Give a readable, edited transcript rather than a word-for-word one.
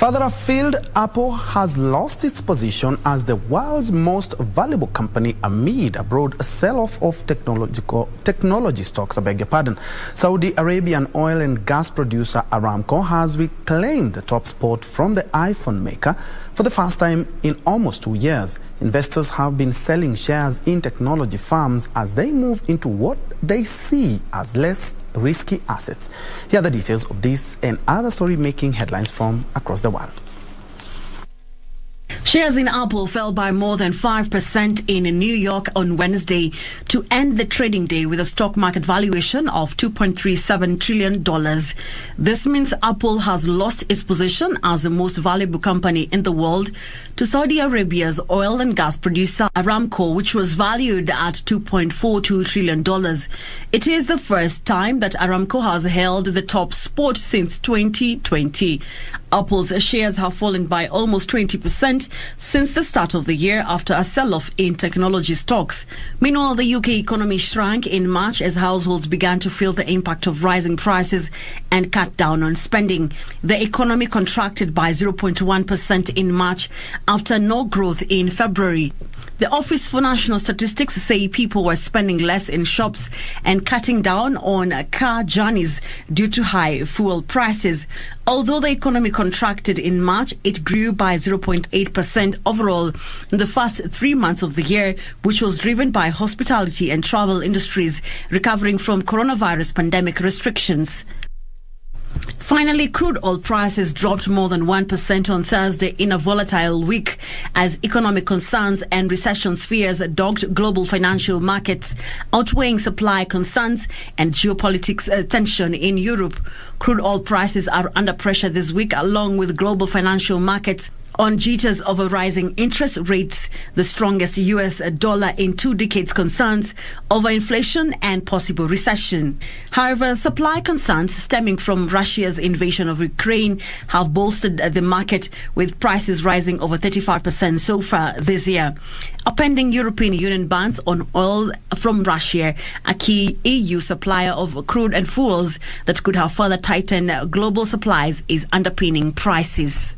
Further afield, Apple has lost its position as the world's most valuable company amid a broad sell-off of technology stocks. Saudi Arabian oil and gas producer Aramco has reclaimed the top spot from the iPhone maker for the first time in almost 2 years. Investors have been selling shares in technology firms as they move into what they see as less risky assets. Here are the details of this and other story making headlines from across the world. Shares in Apple fell by more than 5% in New York on Wednesday to end the trading day with a stock market valuation of $2.37 trillion. This means Apple has lost its position as the most valuable company in the world to Saudi Arabia's oil and gas producer Aramco, which was valued at $2.42 trillion. It is the first time that Aramco has held the top spot since 2020. Apple's shares have fallen by almost 20% since the start of the year after a sell-off in technology stocks. Meanwhile, the UK economy shrank in March as households began to feel the impact of rising prices and cut down on spending. The economy contracted by 0.1% in March after no growth in February. The Office for National Statistics say people were spending less in shops and cutting down on car journeys due to high fuel prices. Although the economy contracted in March, it grew by 0.8% overall in the first 3 months of the year, which was driven by hospitality and travel industries recovering from coronavirus pandemic restrictions. Finally, crude oil prices dropped more than 1% on Thursday in a volatile week as economic concerns and recession fears dogged global financial markets, outweighing supply concerns and geopolitics tension in Europe. Crude oil prices are under pressure this week along with global financial markets on jitters over rising interest rates, the strongest US dollar in 2 decades, concerns over inflation and possible recession. However, supply concerns stemming from Russia's invasion of Ukraine have bolstered the market, with prices rising over 35% so far this year. A pending European Union bans on oil from Russia, a key EU supplier of crude and fuels that could have further tightened global supplies, is underpinning prices.